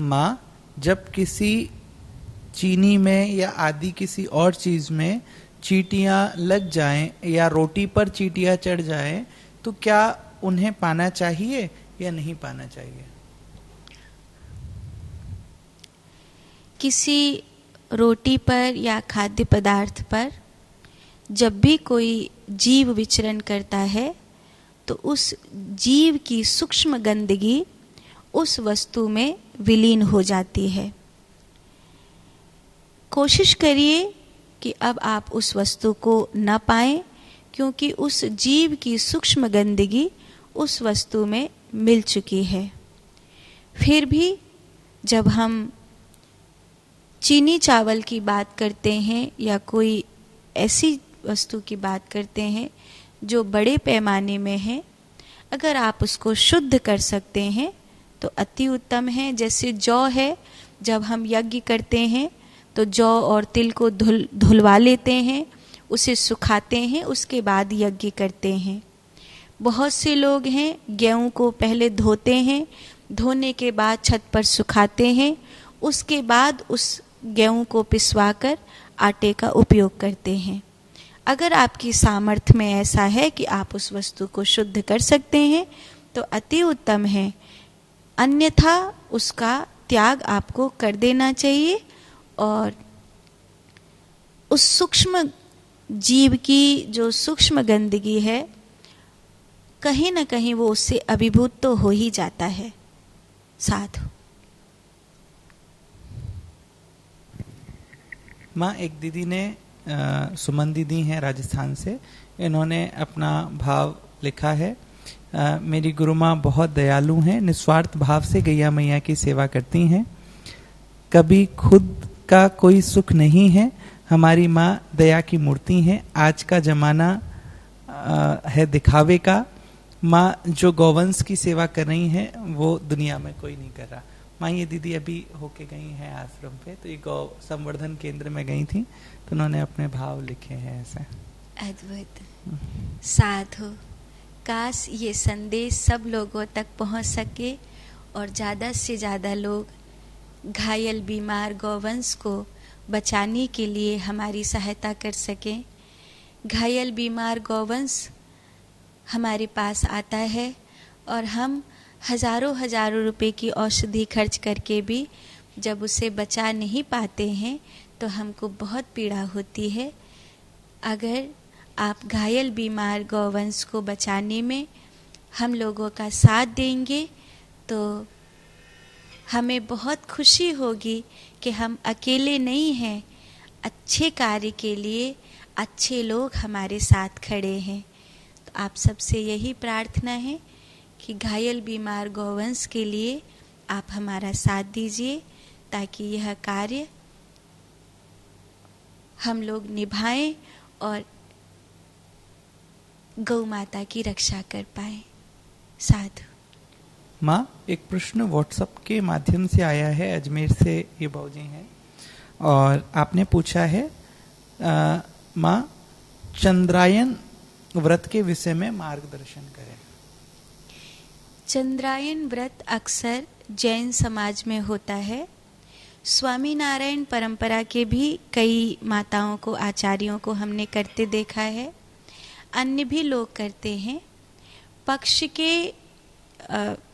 माँ, जब किसी चीनी में या आदि किसी और चीज में चींटियां लग जाएं या रोटी पर चींटियां चढ़ जाएं तो क्या उन्हें पाना चाहिए या नहीं पाना चाहिए? किसी रोटी पर या खाद्य पदार्थ पर जब भी कोई जीव विचरण करता है तो उस जीव की सूक्ष्म गंदगी उस वस्तु में विलीन हो जाती है। कोशिश करिए कि अब आप उस वस्तु को न पाएं, क्योंकि उस जीव की सूक्ष्म गंदगी उस वस्तु में मिल चुकी है। फिर भी जब हम चीनी चावल की बात करते हैं या कोई ऐसी वस्तु की बात करते हैं जो बड़े पैमाने में है, अगर आप उसको शुद्ध कर सकते हैं तो अति उत्तम है। जैसे जौ है, जब हम यज्ञ करते हैं तो जौ और तिल को धुलवा लेते हैं, उसे सुखाते हैं, उसके बाद यज्ञ करते हैं। बहुत से लोग हैं गेहूं को पहले धोते हैं, धोने के बाद छत पर सुखाते हैं, उसके बाद उस गेहूं को पिसवाकर आटे का उपयोग करते हैं। अगर आपकी सामर्थ्य में ऐसा है कि आप उस वस्तु को शुद्ध कर सकते हैं तो अति उत्तम है, अन्यथा उसका त्याग आपको कर देना चाहिए और उस सूक्ष्म जीव की जो सूक्ष्म गंदगी है कहीं न कहीं वो उससे अभिभूत तो हो ही जाता है। साधु। माँ, एक दीदी ने सुमन दीदी हैं राजस्थान से, इन्होंने अपना भाव लिखा है। मेरी गुरु माँ बहुत दयालु हैं, निस्वार्थ भाव से गैया मैया की सेवा करती हैं, कभी खुद का कोई सुख नहीं है। हमारी माँ दया की मूर्ति हैं। आज का जमाना है दिखावे का। माँ जो गौवंश की सेवा कर रही हैं वो दुनिया में कोई नहीं कर रहा। माँ ये दीदी अभी होके गई हैं आश्रम पे, तो ये गौ संवर्धन केंद्र में गई थी, तो उन्होंने अपने भाव लिखे हैं ऐसे। अद्भुत। साधु। काश ये संदेश सब लोगों तक पहुंच सके और ज़्यादा से ज़्यादा लोग घायल बीमार गौवंश को बचाने के लिए हमारी सहायता कर सकें। घायल बीमार गौवंश हमारे पास आता है और हम हजारों रुपए की औषधि खर्च करके भी जब उसे बचा नहीं पाते हैं तो हमको बहुत पीड़ा होती है। अगर आप घायल बीमार गौवंश को बचाने में हम लोगों का साथ देंगे तो हमें बहुत खुशी होगी कि हम अकेले नहीं हैं, अच्छे कार्य के लिए अच्छे लोग हमारे साथ खड़े हैं। तो आप सबसे यही प्रार्थना है कि घायल बीमार गौवंश के लिए आप हमारा साथ दीजिए ताकि यह कार्य हम लोग निभाएं और गौ माता की रक्षा कर पाए। साधु। माँ, एक प्रश्न व्हाट्सएप के माध्यम से आया है, अजमेर से ये बाबूजी हैं, और आपने पूछा है माँ चंद्रायन व्रत के विषय में मार्गदर्शन करें। चंद्रायन व्रत अक्सर जैन समाज में होता है। स्वामी नारायण परंपरा के भी कई माताओं को, आचार्यों को हमने करते देखा है, अन्य भी लोग करते हैं। पक्ष के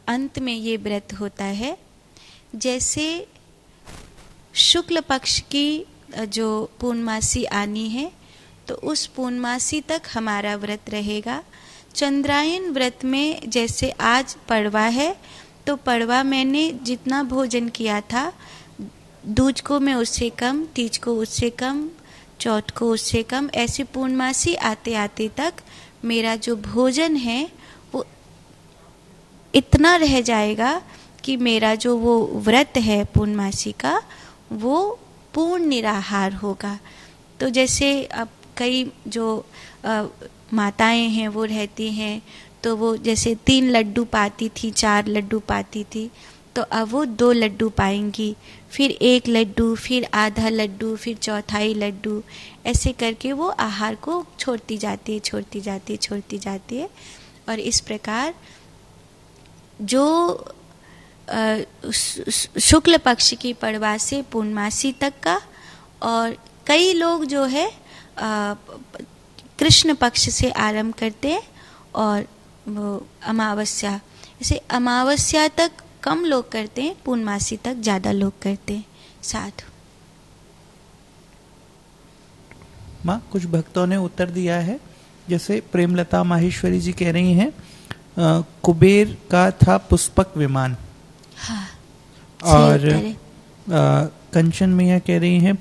अंत में ये व्रत होता है। जैसे शुक्ल पक्ष की जो पूर्णमासी आनी है तो उस पूर्णमासी तक हमारा व्रत रहेगा। चंद्रायन व्रत में जैसे आज पड़वा है तो पड़वा मैंने जितना भोजन किया था, दूज को मैं उससे कम, तीज को उससे कम, चौथ को उससे कम, ऐसे पूर्णमासी आते आते तक मेरा जो भोजन है वो इतना रह जाएगा कि मेरा जो वो व्रत है पूर्णमासी का वो पूर्ण निराहार होगा। तो जैसे अब कई जो माताएं हैं वो रहती हैं तो वो जैसे 3 लड्डू पाती थी, 4 लड्डू पाती थी, तो अब वो 2 लड्डू पाएंगी, फिर 1 लड्डू, फिर आधा लड्डू, फिर चौथाई लड्डू, ऐसे करके वो आहार को छोड़ती जाती है। और इस प्रकार जो शुक्ल पक्ष की पड़वा से पूर्णमासी तक का, और कई लोग जो है कृष्ण पक्ष से आरंभ करते हैं और वो अमावस्या, जैसे अमावस्या तक कम लोग करते हैं, पूर्णमासी तक ज़्यादा लोग करते हैं। साधु। माँ, कुछ भक्तों ने उत्तर दिया है, जैसे प्रेमलता माहेश्वरी जी कह रही हैं कुबेर का था पुष्पक विमान। हाँ, और कंचन मैया कह रही हैं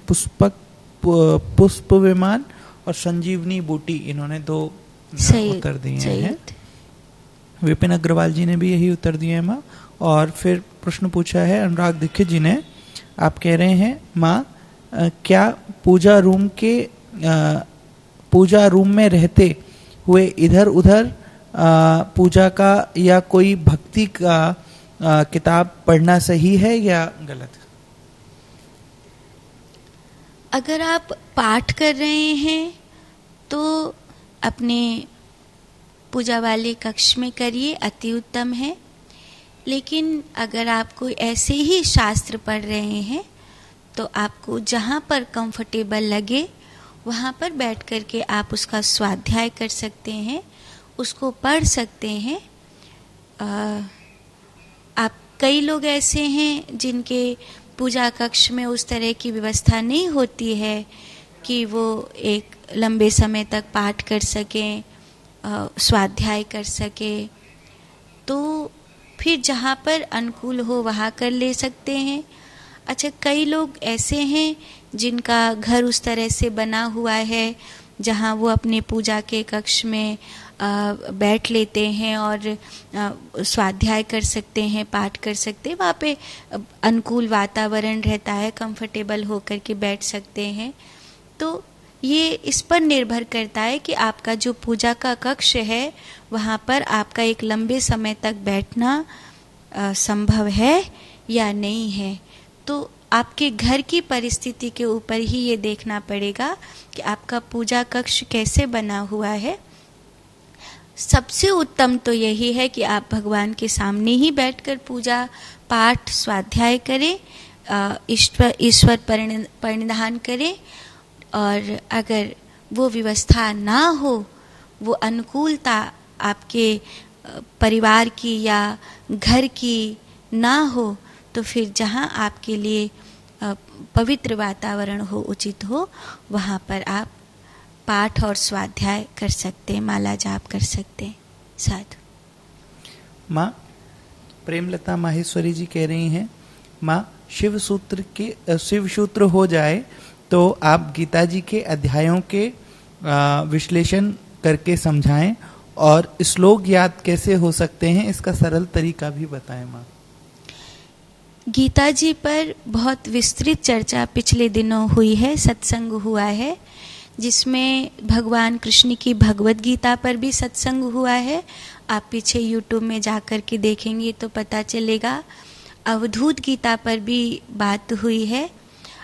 पुष्प विमान और संजीवनी बूटी, इन्होंने 2 उत्तर दिए हैं। विपिन अग्रवाल जी ने भी यही उत्तर दिए हैं माँ। और फिर प्रश्न पूछा है अनुराग दीक्षित जी ने, आप कह रहे हैं माँ क्या पूजा रूम में रहते हुए इधर उधर पूजा का या कोई भक्ति का किताब पढ़ना सही है या गलत? अगर आप पाठ कर रहे हैं तो अपने पूजा वाले कक्ष में करिए, अति उत्तम है। लेकिन अगर आप कोई ऐसे ही शास्त्र पढ़ रहे हैं तो आपको जहाँ पर कंफर्टेबल लगे वहाँ पर बैठ कर के आप उसका स्वाध्याय कर सकते हैं, उसको पढ़ सकते हैं। आप कई लोग ऐसे हैं जिनके पूजा कक्ष में उस तरह की व्यवस्था नहीं होती है कि वो एक लंबे समय तक पाठ कर सकें, स्वाध्याय कर सकें, तो फिर जहाँ पर अनुकूल हो वहाँ कर ले सकते हैं। अच्छा, कई लोग ऐसे हैं जिनका घर उस तरह से बना हुआ है जहाँ वो अपने पूजा के कक्ष में बैठ लेते हैं और स्वाध्याय कर सकते हैं, पाठ कर सकते हैं, वहाँ पे अनुकूल वातावरण रहता है, कंफर्टेबल होकर के बैठ सकते हैं। तो ये इस पर निर्भर करता है कि आपका जो पूजा का कक्ष है वहाँ पर आपका एक लंबे समय तक बैठना संभव है या नहीं है। तो आपके घर की परिस्थिति के ऊपर ही ये देखना पड़ेगा कि आपका पूजा कक्ष कैसे बना हुआ है। सबसे उत्तम तो यही है कि आप भगवान के सामने ही बैठकर पूजा पाठ स्वाध्याय करें, ईश्वर परिनिधान करें। और अगर वो व्यवस्था ना हो, वो अनुकूलता आपके परिवार की या घर की ना हो, तो फिर जहाँ आपके लिए पवित्र वातावरण हो, उचित हो, वहाँ पर आप पाठ और स्वाध्याय कर सकते हैं, माला जाप कर सकते हैं। साधु। माँ, प्रेमलता माहेश्वरी जी कह रही हैं, माँ शिव सूत्र हो जाए तो आप गीता जी के अध्यायों के विश्लेषण करके समझाएं, और श्लोक याद कैसे हो सकते हैं, इसका सरल तरीका भी बताएं माँ। गीता जी पर बहुत विस्तृत चर्चा पिछले दिनों हुई है, सत्संग हुआ है, जिसमें भगवान कृष्ण की भगवत गीता पर भी सत्संग हुआ है। आप पीछे YouTube में जाकर के देखेंगे तो पता चलेगा। अवधूत गीता पर भी बात हुई है।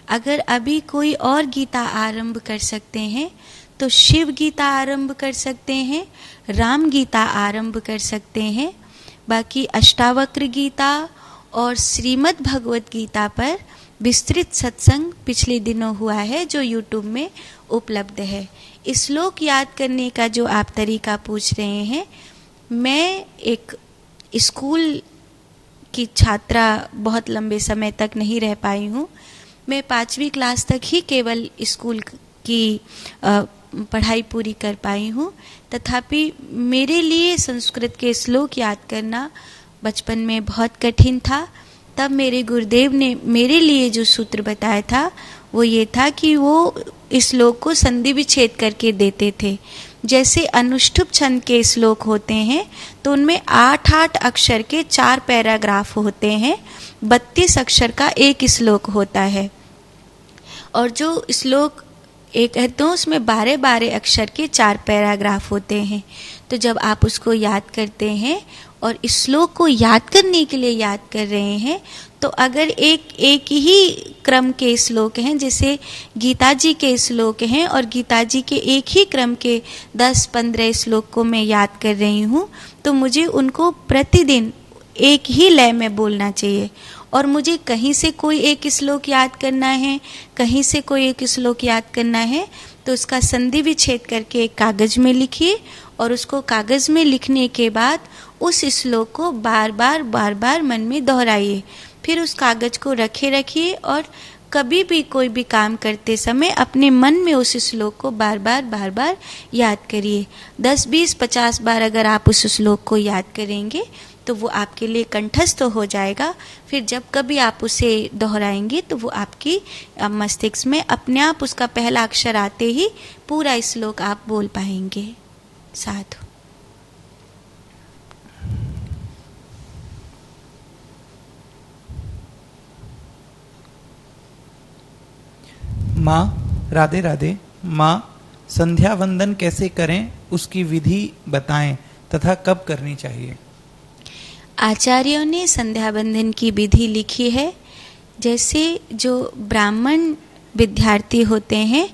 अगर अभी कोई और गीता आरंभ कर सकते हैं तो शिव गीता आरंभ कर सकते हैं, राम गीता आरंभ कर सकते हैं। बाकी अष्टावक्र गीता और श्रीमद् भगवत गीता पर विस्तृत सत्संग पिछले दिनों हुआ है, जो YouTube में उपलब्ध है। श्लोक याद करने का जो आप तरीका पूछ रहे हैं, मैं एक स्कूल की छात्रा बहुत लंबे समय तक नहीं रह पाई हूँ। मैं 5वीं क्लास तक ही केवल स्कूल की पढ़ाई पूरी कर पाई हूँ। तथापि मेरे लिए संस्कृत के श्लोक याद करना बचपन में बहुत कठिन था। तब मेरे गुरुदेव ने मेरे लिए जो सूत्र बताया था वो ये था कि वो इस श्लोक को संधि विच्छेद करके देते थे। जैसे अनुष्ठुप छंद के श्लोक होते हैं तो उनमें 8-8 अक्षर के 4 पैराग्राफ होते हैं, 32 अक्षर का एक श्लोक होता है। और जो श्लोक एक है तो उसमें 12-12 अक्षर के 4 पैराग्राफ होते हैं। तो जब आप उसको याद करते हैं और इस श्लोक को याद करने के लिए याद कर रहे हैं, तो अगर एक ही क्रम के श्लोक हैं, जैसे गीता जी के श्लोक हैं और गीता जी के एक ही क्रम के 10-15 श्लोक को मैं याद कर रही हूँ, तो मुझे उनको प्रतिदिन एक ही लय में बोलना चाहिए। और मुझे कहीं से कोई एक श्लोक याद करना है, कहीं से कोई एक श्लोक याद करना है, तो उसका संधि विच्छेद करके एक कागज में लिखिए और उसको कागज में लिखने के बाद उस श्लोक को बार बार मन में दोहराइए। फिर उस कागज को रखिए और कभी भी कोई भी काम करते समय अपने मन में उस श्लोक को बार बार याद करिए। 10, 20, 50 बार अगर आप उस श्लोक को याद करेंगे तो वो आपके लिए कंठस्थ हो जाएगा। फिर जब कभी आप उसे दोहराएंगे तो वो आपकी मस्तिष्क में अपने आप उसका पहला अक्षर आते ही पूरा श्लोक आप बोल पाएंगे। साधु। माँ राधे राधे। माँ, संध्या वंदन कैसे करें, उसकी विधि बताएं तथा कब करनी चाहिए। आचार्यों ने संध्या वंदन की विधि लिखी है। जैसे जो ब्राह्मण विद्यार्थी होते हैं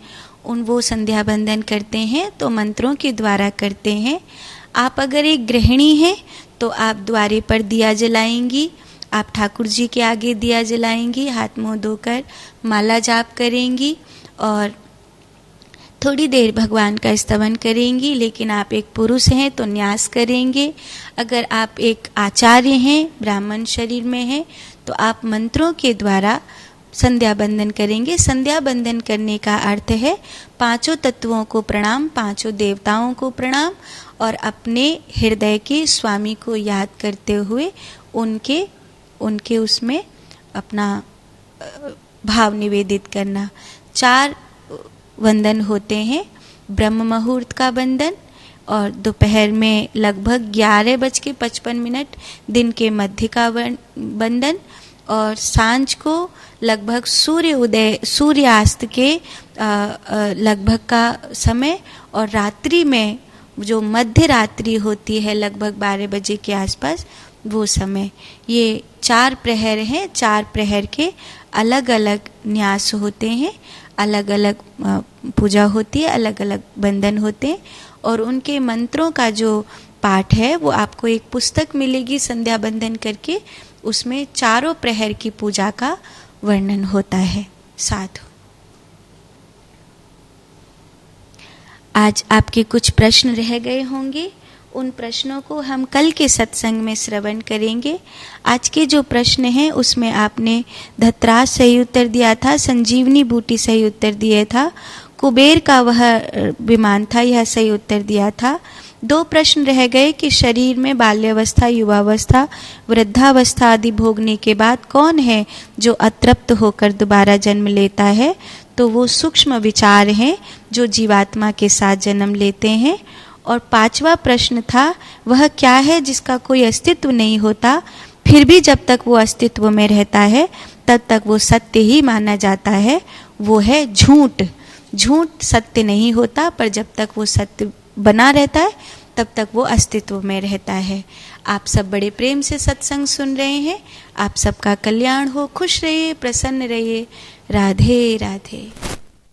वो संध्या वंदन करते हैं तो मंत्रों के द्वारा करते हैं। आप अगर एक गृहिणी हैं तो आप द्वारे पर दिया जलाएंगी, आप ठाकुर जी के आगे दिया जलाएंगी, हाथ मुंह धोकर माला जाप करेंगी और थोड़ी देर भगवान का स्तवन करेंगी। लेकिन आप एक पुरुष हैं तो न्यास करेंगे। अगर आप एक आचार्य हैं, ब्राह्मण शरीर में हैं, तो आप मंत्रों के द्वारा संध्या बंदन करेंगे। संध्या बंदन करने का अर्थ है पांचों तत्वों को प्रणाम, पांचों देवताओं को प्रणाम और अपने हृदय के स्वामी को याद करते हुए उनके उसमें अपना भाव निवेदित करना। 4 वंदन होते हैं। ब्रह्म मुहूर्त का वंदन और दोपहर में लगभग 11:55 दिन के मध्य का वंदन और सांझ को लगभग सूर्यास्त के लगभग का समय और रात्रि में जो मध्य रात्रि होती है लगभग 12 बजे के आसपास वो समय। ये 4 प्रहर हैं। 4 प्रहर के अलग अलग न्यास होते हैं, अलग अलग पूजा होती है, अलग अलग बंधन होते हैं और उनके मंत्रों का जो पाठ है वो आपको एक पुस्तक मिलेगी संध्या बंधन करके, उसमें चारों प्रहर की पूजा का वर्णन होता है। साधु। आज आपके कुछ प्रश्न रह गए होंगे, उन प्रश्नों को हम कल के सत्संग में श्रवण करेंगे। आज के जो प्रश्न हैं उसमें आपने धतराज सही उत्तर दिया था, संजीवनी बूटी सही उत्तर दिया था, कुबेर का वह विमान था यह सही उत्तर दिया था। 2 प्रश्न रह गए कि शरीर में बाल्यावस्था, युवावस्था, वृद्धावस्था आदि भोगने के बाद कौन है जो अतृप्त होकर दोबारा जन्म लेता है। तो वो सूक्ष्म विचार हैं जो जीवात्मा के साथ जन्म लेते हैं। और 5वां प्रश्न था वह क्या है जिसका कोई अस्तित्व नहीं होता, फिर भी जब तक वो अस्तित्व में रहता है तब तक वो सत्य ही माना जाता है। वो है झूठ। झूठ सत्य नहीं होता, पर जब तक वो सत्य बना रहता है तब तक वो अस्तित्व में रहता है। आप सब बड़े प्रेम से सत्संग सुन रहे हैं। आप सबका कल्याण हो, खुश रहिए, प्रसन्न रहिए। राधे राधे।